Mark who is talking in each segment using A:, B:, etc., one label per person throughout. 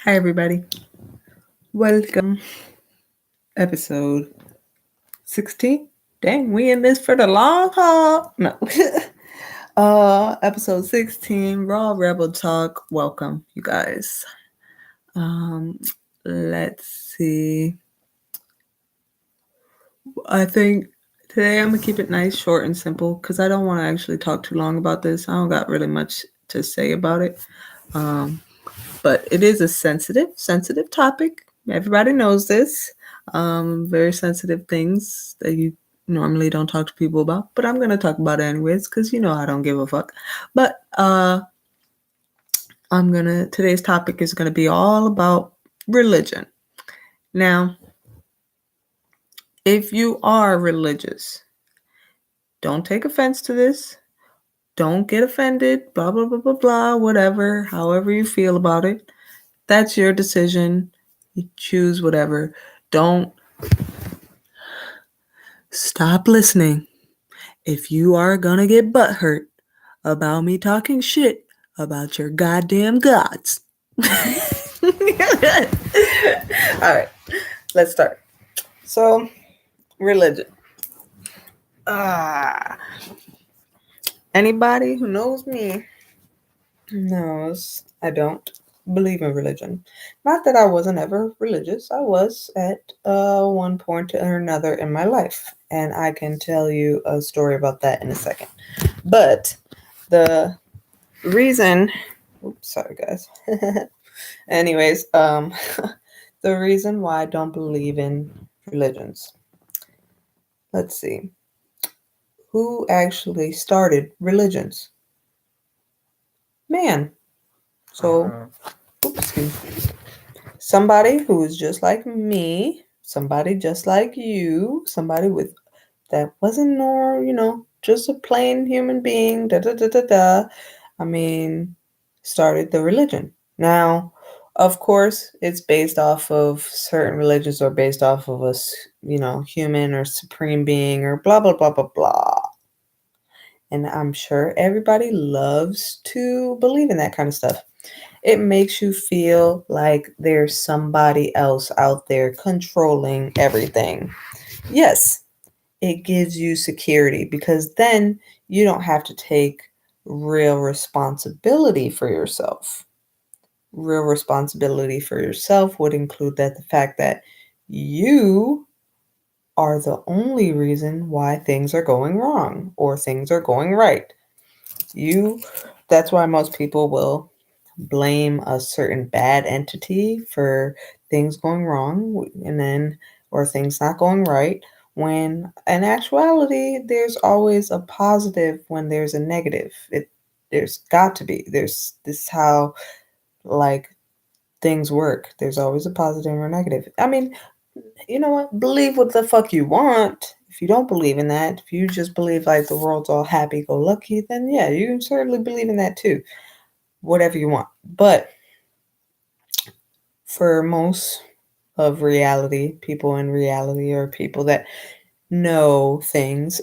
A: Hi, everybody. Welcome. Episode 16. Dang, we in this for the long haul. No. Episode 16, Raw Rebel Talk. Welcome, you guys. Um, let's see. I think today I'm gonna keep it nice, short, and simple because I don't want to actually talk too long about this. I don't got really much to say about it. Um, but it is a sensitive topic. Everybody knows this. Very sensitive things that you normally don't talk to people about, but I'm gonna talk about it anyways because I don't give a fuck. But today's topic is gonna be all about religion. Now, if you are religious, don't take offense to this. Don't get offended. Blah blah blah blah blah. Whatever, however you feel about it, that's your decision. You choose whatever. Don't stop listening if you are gonna get butthurt about me talking shit about your goddamn gods. All right, let's start. So, religion. Ah, anybody who knows me knows I don't believe in religion. Not that I wasn't ever religious. I was at one point or another in my life, and I can tell you a story about that in a second. But the reason, oops, sorry guys. Anyways, the reason why I don't believe in religions. Let's see. Who actually started religions? Man. So, oops, excuse me. Somebody who is just like me, somebody just like you, somebody with that wasn't just a plain human being, da da da da da. I mean, started the religion. Now, of course, it's based off of certain religions or based off of human or supreme being or blah blah blah blah blah. And I'm sure everybody loves to believe in that kind of stuff. It makes you feel like there's somebody else out there controlling everything. Yes, it gives you security because then you don't have to take real responsibility for yourself. Real responsibility for yourself would include the fact that you are the only reason why things are going wrong or things are going right. You That's why most people will blame a certain bad entity for things going wrong or things not going right, when in actuality there's always a positive when there's a negative. There's got to be. There's This is how, like, things work. There's always a positive or negative. I mean, you know what? Believe what the fuck you want. If you don't believe in that, if you just believe like the world's all happy go lucky, then yeah, you can certainly believe in that too. Whatever you want. But for most of reality, people in reality or people that know things,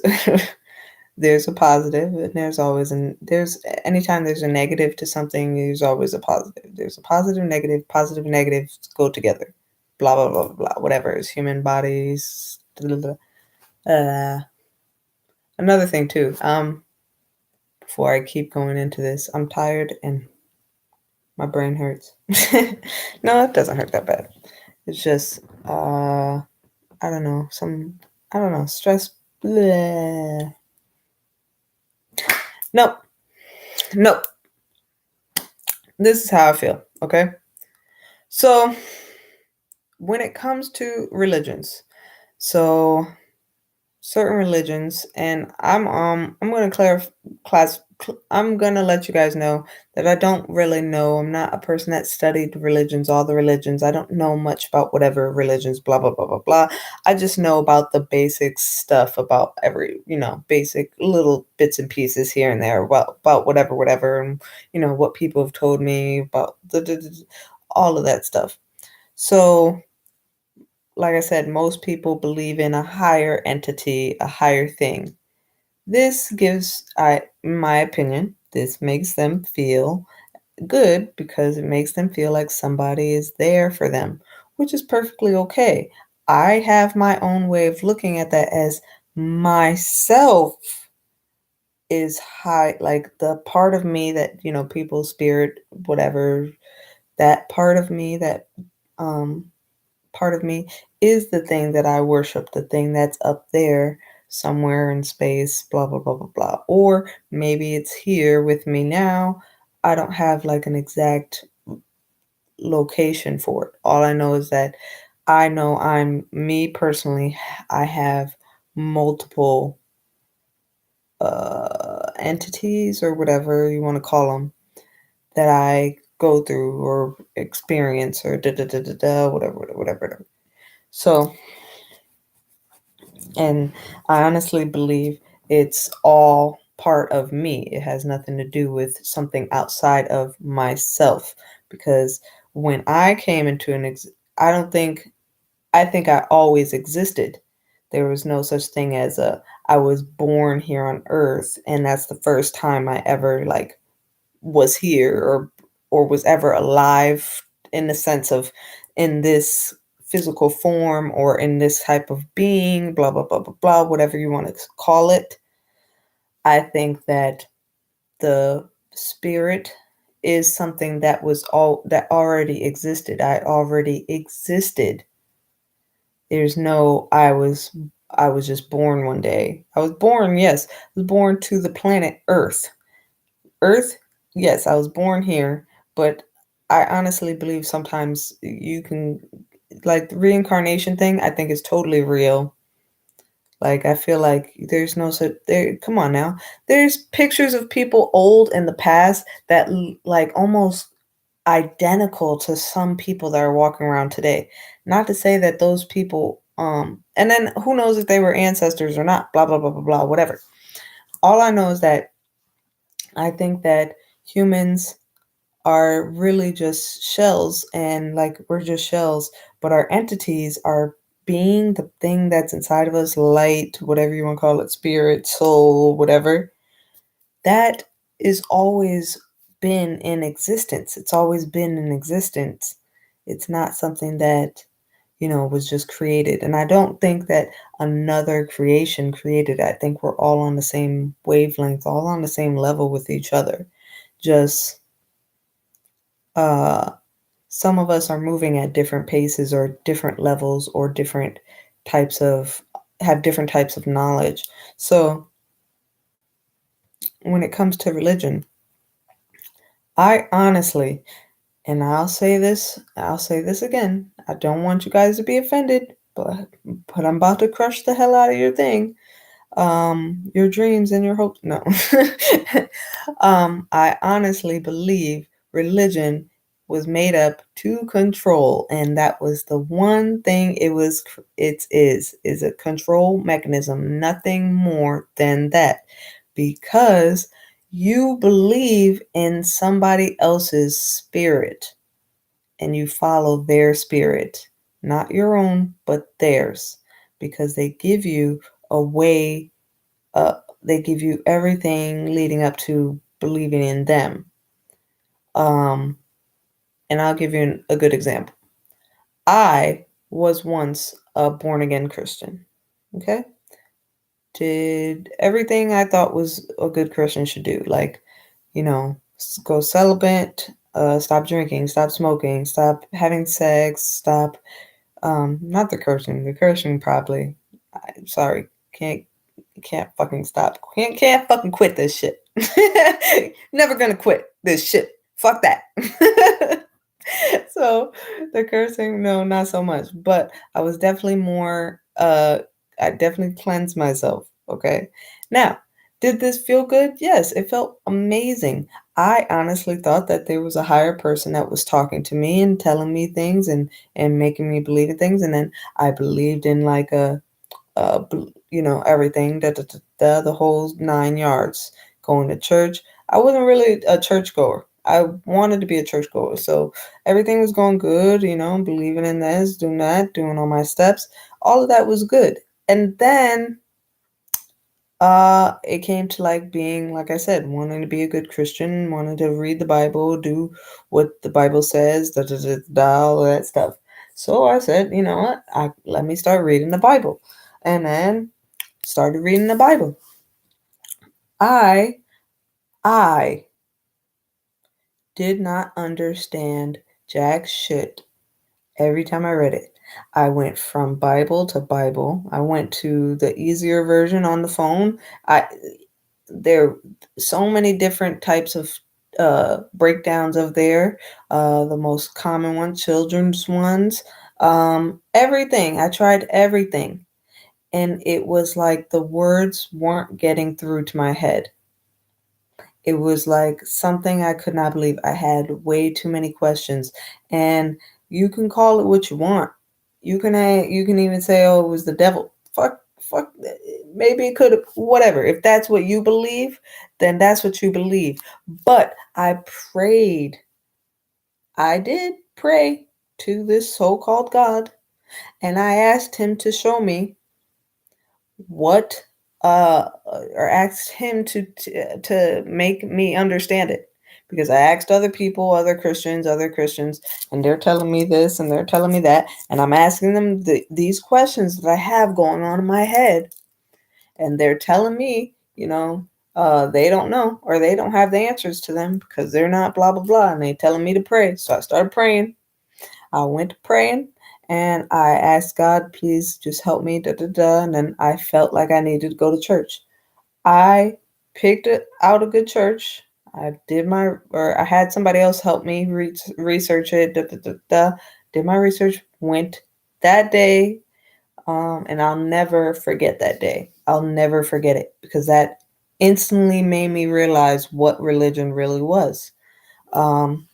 A: there's a positive and there's anytime there's a negative to something, there's always a positive. There's a positive, negative go together. Blah blah blah blah, whatever. It's human bodies. Blah, blah, blah. Another thing too, before I keep going into this, I'm tired and my brain hurts. No, it doesn't hurt that bad. It's just I don't know, stress. Bleh. Nope. Nope. This is how I feel, okay? So, when it comes to religions, so certain religions, and I'm going to I'm going to let you guys know that I don't really know. I'm not a person that studied religions, all the religions. I don't know much about whatever religions, blah blah blah blah blah. I just know about the basic stuff about every, basic little bits and pieces here and there about whatever, and what people have told me about all of that stuff. So, like I said, most people believe in a higher entity, a higher thing. This gives, in my opinion, this makes them feel good because it makes them feel like somebody is there for them, which is perfectly okay. I have my own way of looking at that as myself is high, like the part of me that, people, spirit, whatever, that um, part of me is the thing that I worship, the thing that's up there somewhere in space, blah, blah, blah, blah, blah. Or maybe it's here with me now. I don't have like an exact location for it. All I know is that I know I'm me personally, I have multiple entities or whatever you want to call them that I go through or experience or da da da da da, whatever, whatever, whatever. So, and I honestly believe it's all part of me. It has nothing to do with something outside of myself. Because when I came into I don't think, I think I always existed. There was no such thing as I was born here on earth and that's the first time I ever like was here or was ever alive in the sense of in this physical form or in this type of being, blah blah blah blah blah, whatever you want to call it. I think that the spirit is something that was all that already existed. I already existed. There's no I was just born one day. I was born, yes. I was born to the planet Earth. Earth, yes, I was born here, but I honestly believe sometimes you can, like the reincarnation thing, I think is totally real. Like I feel like there's no such there. Come on now, there's pictures of people old in the past that like almost identical to some people that are walking around today. Not to say that those people, and then who knows if they were ancestors or not. Blah blah blah blah blah. Whatever. All I know is that I think that humans are really just shells and like we're just shells, but our entities are being the thing that's inside of us, light, whatever you want to call it, spirit, soul, whatever. That is always been in existence. It's always been in existence. It's not something that, was just created. And I don't think that another creation created it. I think we're all on the same wavelength, all on the same level with each other. Just uh some of us are moving at different paces or different levels or different types of have different types of knowledge. So when it comes to religion, I honestly, and I'll say this again. I don't want you guys to be offended, but I'm about to crush the hell out of your thing. Your dreams and your hopes. No. I honestly believe religion was made up to control, and that was the one thing it is a control mechanism, nothing more than that. Because you believe in somebody else's spirit and you follow their spirit, not your own, but theirs, because they give you a way, they give you everything leading up to believing in them. Um, and I'll give you a good example. I was once a born again Christian. Okay. Did everything I thought was a good Christian should do, like, go celibate, stop drinking, stop smoking, stop having sex, stop, not the cursing probably, sorry, can't fucking stop, can't fucking quit this shit. Never gonna quit this shit. Fuck that. So the cursing, no, not so much. But I was definitely more I definitely cleansed myself. Okay. Now, did this feel good? Yes, it felt amazing. I honestly thought that there was a higher person that was talking to me and telling me things and making me believe in things. And then I believed in like everything, the whole 9 yards, going to church. I wasn't really a churchgoer. I wanted to be a churchgoer. So everything was going good, believing in this, doing that, doing all my steps. All of that was good. And then It came to like being, like I said, wanting to be a good Christian, wanting to read the Bible, do what the Bible says, da da da da, all of that stuff. So I said, you know what? Let me start reading the Bible, and then started reading the Bible. I I did not understand jack shit every time I read it. I went from Bible to Bible. I went to the easier version on the phone. I There so many different types of breakdowns of there. The most common one, children's ones. Everything. I tried everything. And it was like the words weren't getting through to my head. It was like something I could not believe. I had way too many questions. And you can call it what you want. You can even say, "Oh, it was the devil." Fuck. Maybe it could have. Whatever. If that's what you believe, then that's what you believe. But I prayed. I did pray to this so-called God, and I asked him to show me what or asked him to make me understand it, because I asked other Christians, and they're telling me this and they're telling me that, and I'm asking them these questions that I have going on in my head, and they're telling me, they don't know, or they don't have the answers to them because they're not blah blah blah, and they telling me to pray. So I started praying. I went to praying, and I asked God, please just help me, da da da. And then I felt like I needed to go to church. I picked out a good church. I had somebody else help me research it, da da da da. Did my research, went that day, and I'll never forget that day. I'll never forget it because that instantly made me realize what religion really was. Um,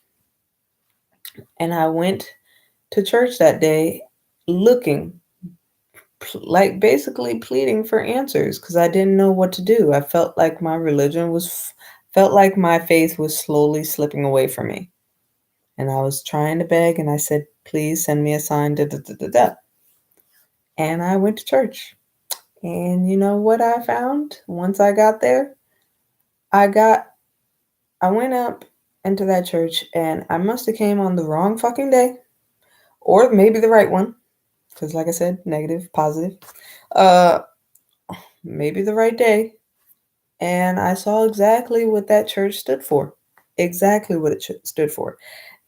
A: and I went to church that day looking, like basically pleading for answers because I didn't know what to do. I felt like my religion felt like my faith was slowly slipping away from me. And I was trying to beg, and I said, please send me a sign, da da da da da. And I went to church. And you know what I found once I got there? I got I went up into that church, and I must have came on the wrong fucking day, or maybe the right one, because like I said, negative, positive. Uh Maybe the right day. And I saw exactly what that church stood for. Exactly what it stood for.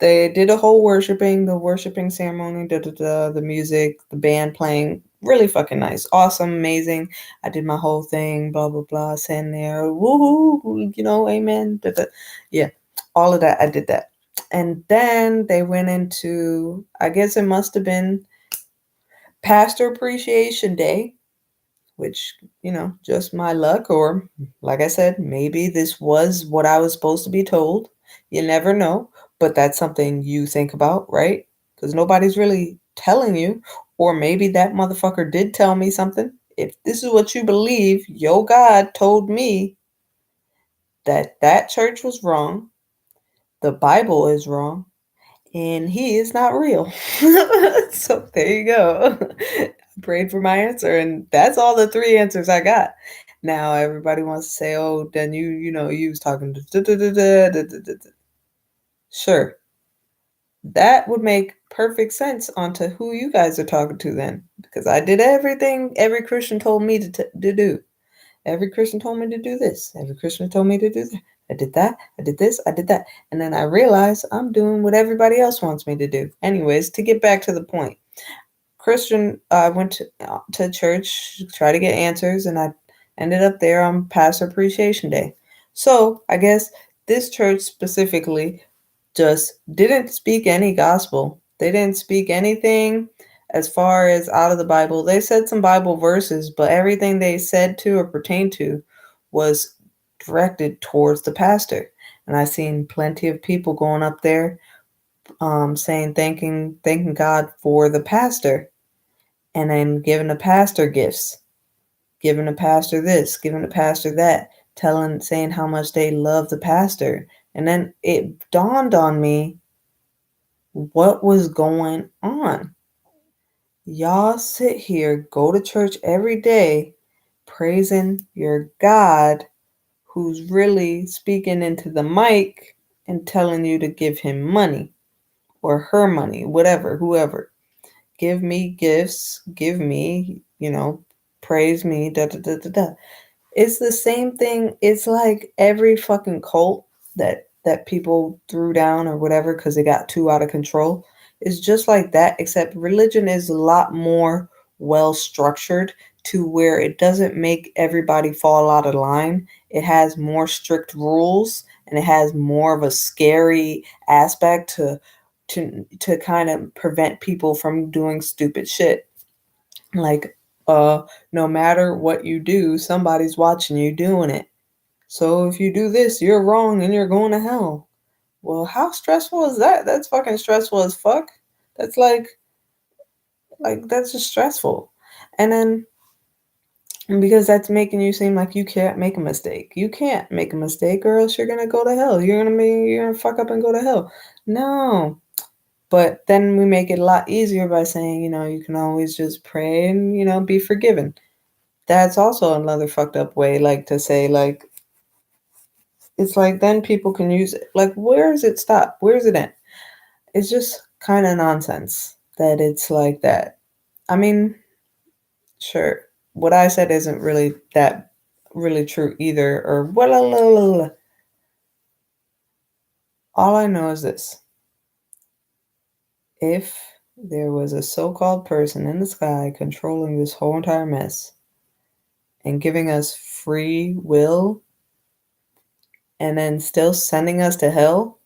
A: They did a whole the worshiping ceremony, da da da, the music, the band playing, really fucking nice, awesome, amazing. I did my whole thing, blah blah blah, sitting there, woohoo, amen, da, da. Yeah, all of that. I did that, and then they went into, I guess it must have been Pastor Appreciation Day, which, just my luck, or like I said, maybe this was what I was supposed to be told. You never know, but that's something you think about, right? Because nobody's really telling you, or maybe that motherfucker did tell me something. If this is what you believe, your God told me that that church was wrong, the Bible is wrong, and he is not real. So there you go. I prayed for my answer, and that's all the three answers I got. Now everybody wants to say, "Oh, then you was talking to da, da, da, da, da, da, da." Sure, that would make perfect sense onto who you guys are talking to then, because I did everything every Christian told me to do. Every Christian told me to do this. Every Christian told me to do that. I did that. I did this. I did that. And then I realized I'm doing what everybody else wants me to do. Anyways, to get back to the point, I went to church, try to get answers, and I ended up there on Pastor Appreciation Day. So I guess this church specifically just didn't speak any gospel. They didn't speak anything as far as out of the Bible. They said some Bible verses, but everything they said to or pertained to was directed towards the pastor. And I seen plenty of people going up there, saying thanking God for the pastor, and then giving the pastor gifts, giving the pastor this, giving the pastor that, saying how much they love the pastor. And then it dawned on me what was going on. Y'all sit here, go to church every day, praising your God who's really speaking into the mic and telling you to give him money or her money, whatever, whoever. Give me gifts, give me, praise me, da da da da da. It's the same thing. It's like every fucking cult that people threw down or whatever because they got too out of control. It's just like that, except religion is a lot more well structured to where it doesn't make everybody fall out of line. It has more strict rules and it has more of a scary aspect to kind of prevent people from doing stupid shit. Like, no matter what you do, somebody's watching you doing it. So if you do this, you're wrong and you're going to hell. Well, how stressful is that? That's fucking stressful as fuck. That's like that's just stressful. And then because that's making you seem like you can't make a mistake. You can't make a mistake or else you're gonna go to hell. You're gonna fuck up and go to hell. No. But then we make it a lot easier by saying, you can always just pray and, be forgiven. That's also another fucked up way, like to say, like, it's like then people can use it. Like, where does it stop? Where's it end? It's just kind of nonsense that it's like that. I mean, sure, what I said isn't really that really true either, or well, all I know is this. If there was a so-called person in the sky controlling this whole entire mess and giving us free will and then still sending us to hell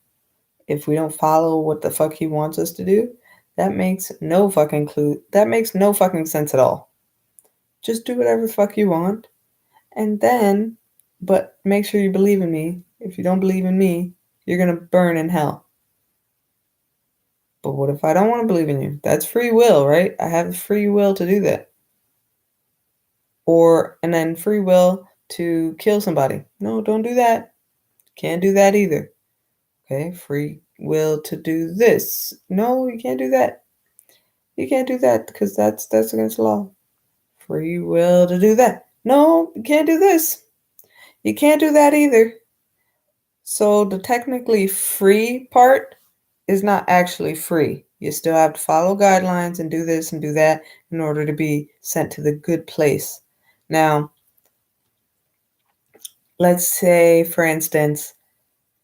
A: if we don't follow what the fuck he wants us to do, that makes no fucking sense at all. Just do whatever fuck you want and then but make sure you believe in me. If you don't believe in me, you're going to burn in hell. But what if I don't want to believe in you? That's free will, right? I have free will to do that. And then free will to kill somebody. No, don't do that. Can't do that either. Okay, free will to do this. No, you can't do that. You can't do that because that's against the law. Free will to do that. No, you can't do this. You can't do that either. So the technically free part is not actually free. You still have to follow guidelines and do this and do that in order to be sent to the good place. Now, let's say, for instance,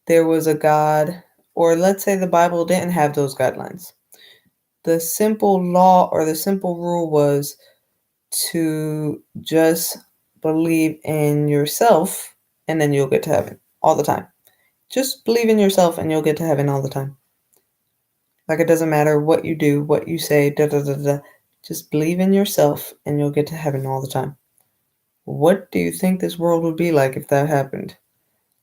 A: there was a God, or let's say the Bible didn't have those guidelines. The simple law or the simple rule was to just believe in yourself and then you'll get to heaven all the time. Just believe in yourself and you'll get to heaven all the time. Like it doesn't matter what you do, what you say, da da da da. Just believe in yourself and you'll get to heaven all the time. What do you think this world would be like if that happened?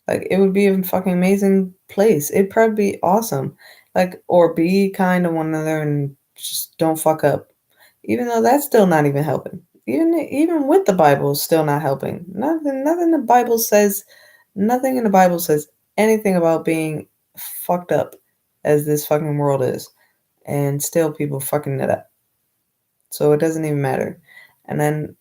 A: Like it would be a fucking amazing place. It'd probably be awesome. Like, or be kind to one another and just don't fuck up. Even though that's still not even helping. Even with the Bible, still not helping. Nothing in the Bible says anything about being fucked up as this fucking world is. And still people fucking it up. So it doesn't even matter. And then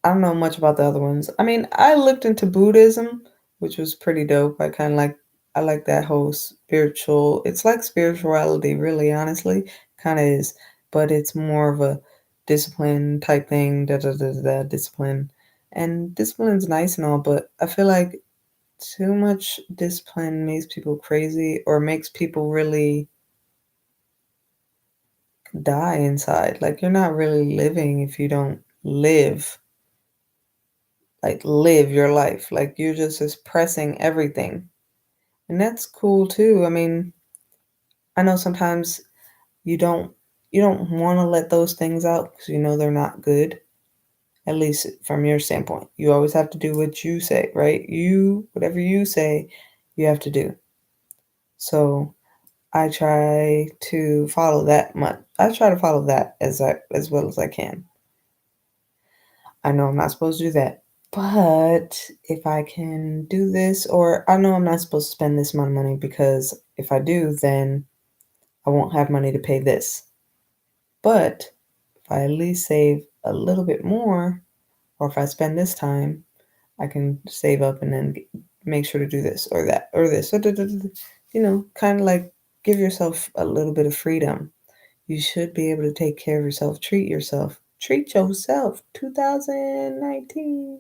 A: I don't know much about the other ones. I mean, I looked into Buddhism, which was pretty dope. I like that whole spiritual. It's like spirituality, really, honestly, kind of is, but it's more of a discipline type thing. Discipline, and discipline's nice and all, but I feel like too much discipline makes people crazy or makes people really die inside. Like you're not really living if you don't live your life. Like you're just expressing everything. And that's cool too. I mean, I know sometimes you don't want to let those things out because you know they're not good. At least from your standpoint. You always have to do what you say, right? Whatever you say, you have to do. So I try to follow that much. I try to follow that as well as I can. I know I'm not supposed to do that. But if I can do this, or I know I'm not supposed to spend this amount of money because if I do, then I won't have money to pay this. But if I at least save a little bit more, Or if I spend this time, I can save up and then make sure to do this or that or this. Kind of like give yourself a little bit of freedom. You should be able to take care of yourself, treat yourself. Treat yourself. 2019.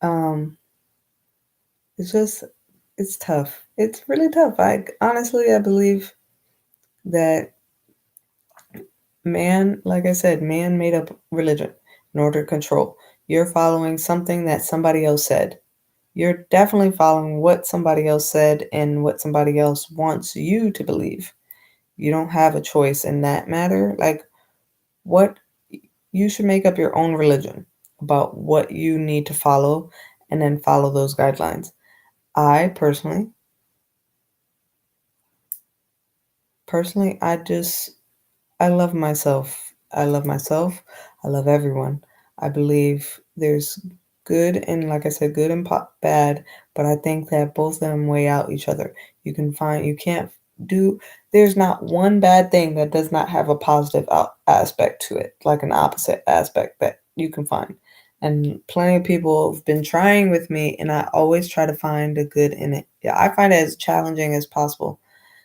A: um, it's just, it's tough. It's really tough. I believe that man, like I said, man made up religion in order to control. You're following something that somebody else said. You're definitely following what somebody else said and what somebody else wants you to believe. You don't have a choice in that matter. Like, what you should make up your own religion about what you need to follow and then follow those guidelines. I personally, I love myself. I love myself. I love everyone. I believe there's good and, like I said, good and bad, but I think that both of them weigh out each other. You can't do, there's not one bad thing that does not have a positive aspect to it, like an opposite aspect that you can find. And plenty of people have been trying with me, and I always try to find the good in it. Yeah, I find it as challenging as possible.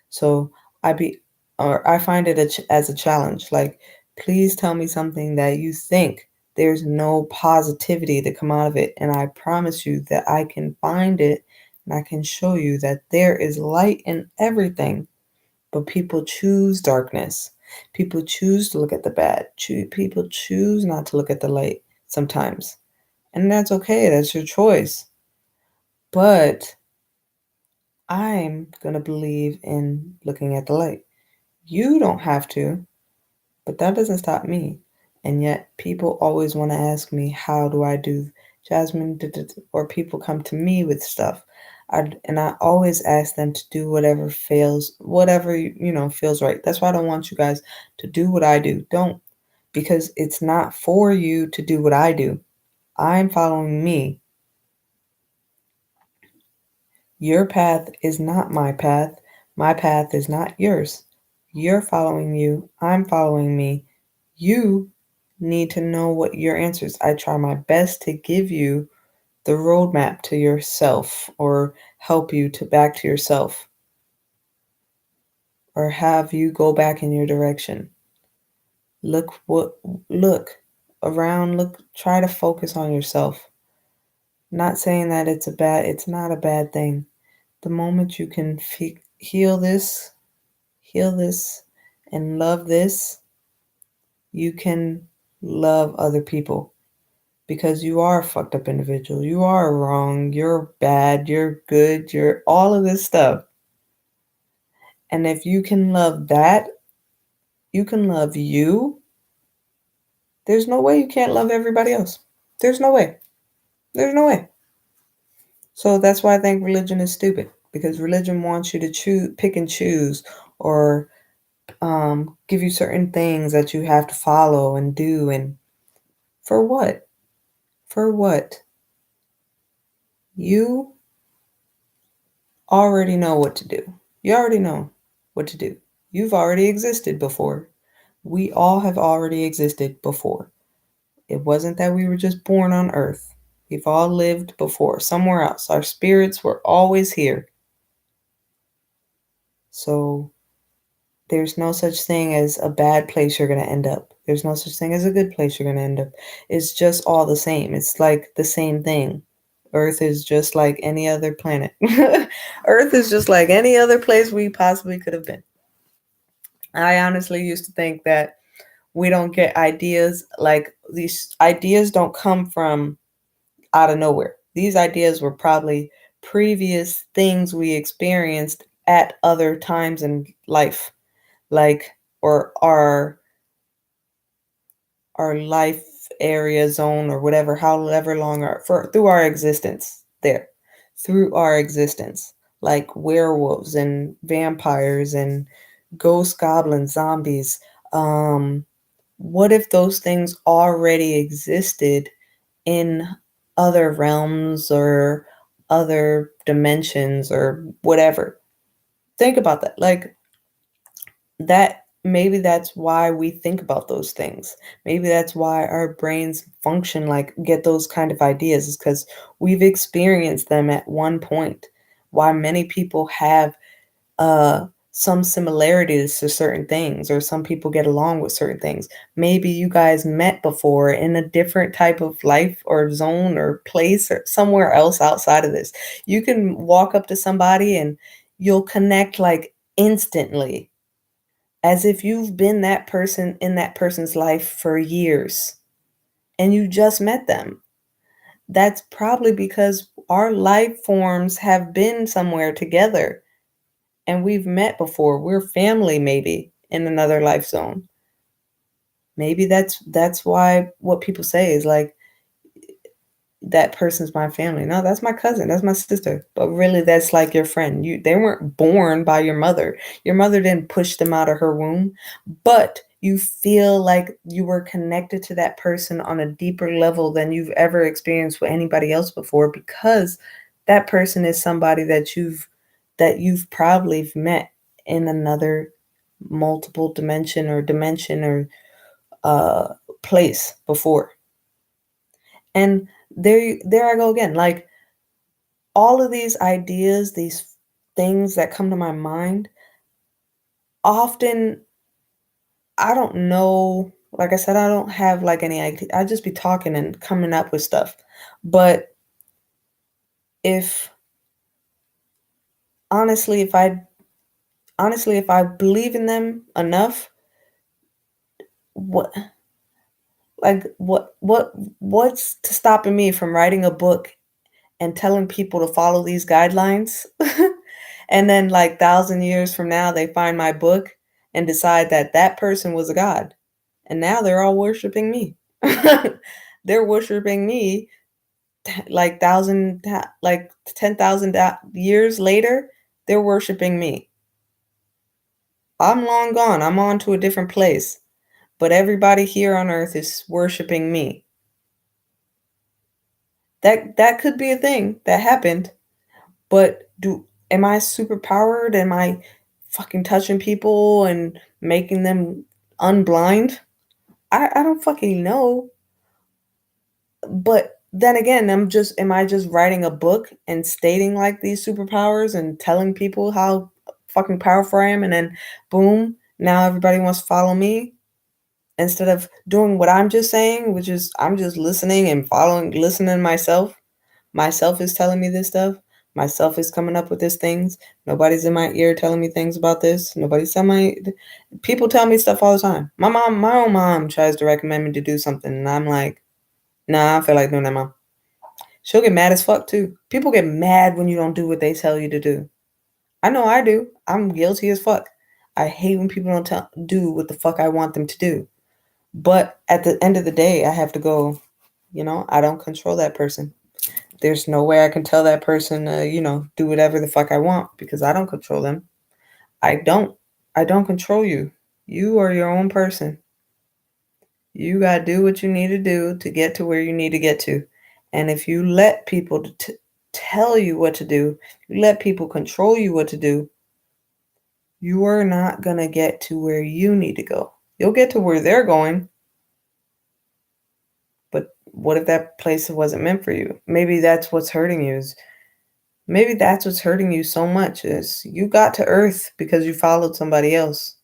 A: So I be, or I find it as a challenge. Like, please tell me something that you think there's no positivity to come out of it, and I promise you that I can find it, and I can show you that there is light in everything. But people choose darkness. People choose to look at the bad. People choose not to look at the light sometimes, and that's okay. That's your choice. But I'm gonna believe in looking at the light. You don't have to, but that doesn't stop me. And yet, people always want to ask me, how do I do Jasmine? Or people come to me with stuff. And I always ask them to do whatever, feels right. That's why I don't want you guys to do what I do. Don't, because it's not for you to do what I do. I'm following me. Your path is not my path. My path is not yours. You're following you. I'm following me. You need to know what your answers. I try my best to give you the roadmap to yourself or help you to back to yourself or have you go back in your direction. Look around, try to focus on yourself. Not saying that it's not a bad thing. The moment you can heal this, and love this, you can love other people because you are a fucked up individual. You are wrong. You're bad. You're good. You're all of this stuff. And if you can love that, you can love you. There's no way you can't love everybody else. There's no way. There's no way. So that's why I think religion is stupid because religion wants you to pick and choose, or give you certain things that you have to follow and do. And for what? For what? You already know what to do. You already know what to do. You've already existed before. We all have already existed before. It wasn't that we were just born on earth. We've all lived before, somewhere else. Our spirits were always here. So there's no such thing as a bad place you're going to end up. There's no such thing as a good place you're going to end up. It's just all the same. It's like the same thing. Earth is just like any other planet. Earth is just like any other place we possibly could have been. I honestly used to think that we don't get ideas, like these ideas don't come from out of nowhere. These ideas were probably previous things we experienced at other times in life, like, or our life area zone or whatever, however long through our existence there, through our existence, like werewolves and vampires and ghosts, goblins, zombies. What if those things already existed in other realms or other dimensions or whatever? Think about that. Like, that maybe that's why we think about those things. Maybe that's why our brains function like get those kind of ideas, is because we've experienced them at one point. Why many people have some similarities to certain things, or some people get along with certain things. Maybe you guys met before in a different type of life or zone or place or somewhere else outside of this. You can walk up to somebody and you'll connect like instantly, as if you've been that person in that person's life for years and you just met them. That's probably because our life forms have been somewhere together and we've met before. We're family maybe in another life zone. Maybe that's why what people say is like, that person's my family. No, that's my cousin, that's my sister. But really that's like your friend. They weren't born by your mother. Your mother didn't push them out of her womb, but you feel like you were connected to that person on a deeper level than you've ever experienced with anybody else before, because that person is somebody that you've probably met in another multiple dimension or place before. And there I go again. Like, all of these ideas, these things that come to my mind, often I don't know. Like I said, I don't have like any idea. I just be talking and coming up with stuff. But if honestly, if I believe in them enough, what what's to stopping me from writing a book and telling people to follow these guidelines? And then like 1,000 years from now, they find my book and decide that that person was a god. And now they're all worshiping me. They're worshiping me like 10,000 years later, they're worshiping me. I'm long gone. I'm on to a different place. But everybody here on earth is worshiping me. That could be a thing that happened. But am I super powered? Am I fucking touching people and making them unblind? I don't fucking know. But then again, am I just writing a book and stating like these superpowers and telling people how fucking powerful I am, and then boom, now everybody wants to follow me instead of doing what I'm just saying, which is I'm just listening and listening myself. Myself is telling me this stuff. Myself is coming up with these things. Nobody's in my ear telling me things about this. Nobody's telling my people tell me stuff all the time. My own mom tries to recommend me to do something, and I'm like, nah, I don't feel like doing that, mom. She'll get mad as fuck too. People get mad when you don't do what they tell you to do. I know I do. I'm guilty as fuck. I hate when people don't do what the fuck I want them to do. But at the end of the day, I have to go, I don't control that person. There's no way I can tell that person, do whatever the fuck I want, because I don't control them. I don't. I don't control you. You are your own person. You got to do what you need to do to get to where you need to get to. And if you let people tell you what to do, you let people control you what to do, you are not going to get to where you need to go. You'll get to where they're going. But what if that place wasn't meant for you? Maybe that's what's hurting you. Maybe that's what's hurting you so much, is you got to Earth because you followed somebody else.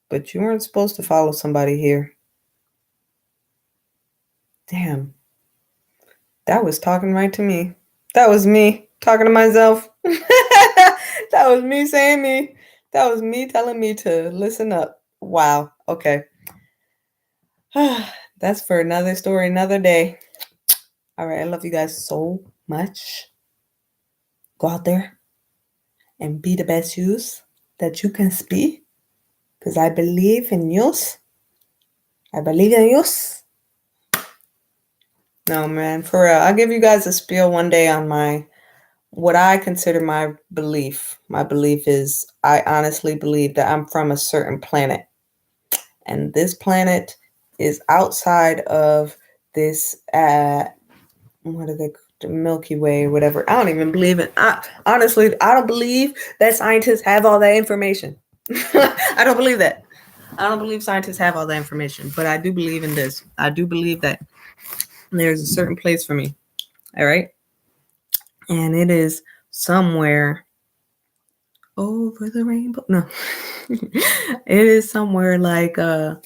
A: But you weren't supposed to follow somebody here. Damn. That was talking right to me. That was me talking to myself. That was me saying me. That was me telling me to listen up. Wow. Okay. That's for another story, another day. All right. I love you guys so much. Go out there and be the best yous that you can be. Because I believe in yous. I believe in yous. No, man, for real. I'll give you guys a spiel one day on what I consider my belief. My belief is, I honestly believe that I'm from a certain planet. And this planet is outside of this, what are they, the Milky Way or whatever. I don't even believe it. Honestly, I don't believe that scientists have all that information. I don't believe that. I don't believe scientists have all that information, but I do believe in this. I do believe that there's a certain place for me. All right. And it is somewhere over the rainbow. No, it is somewhere like I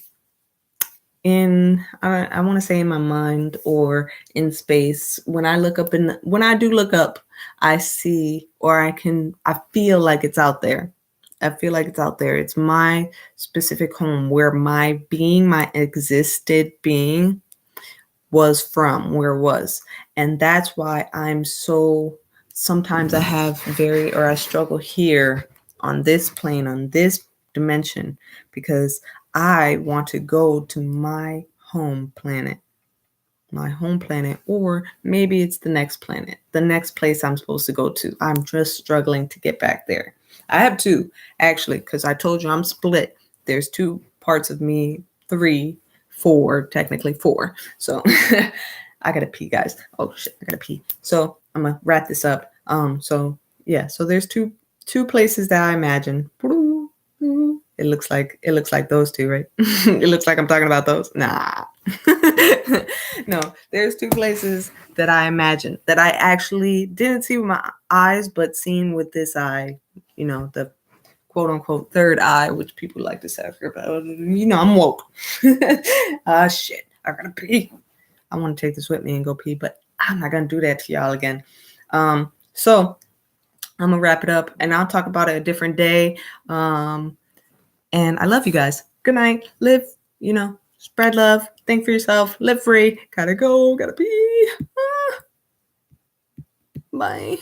A: want to say in my mind or in space. When I look up when I do look up, I see or I feel like it's out there. I feel like it's out there. It's my specific home where my being, my existed being was from, where it was. And that's why sometimes I have I struggle here on this plane, on this dimension, because I want to go to my home planet, or maybe it's the next planet, the next place I'm supposed to go to. I'm just struggling to get back there. I have two, actually, because I told you I'm split. There's two parts of me, 3, 4, technically 4. So I gotta pee, guys. Oh shit, I gotta pee. So I'm gonna wrap this up. So yeah, so there's two places that I imagine. It looks like those two, right? It looks like I'm talking about those. Nah. No, there's two places that I imagine that I actually didn't see with my eyes, but seen with this eye, the quote unquote third eye, which people like to say about. I'm woke. Shit, I gotta pee. I want to take this with me and go pee, but I'm not gonna do that to y'all again. So I'm gonna wrap it up, and I'll talk about it a different day. And I love you guys. Good night. Live, spread love. Think for yourself. Live free. Gotta go. Gotta pee. Bye.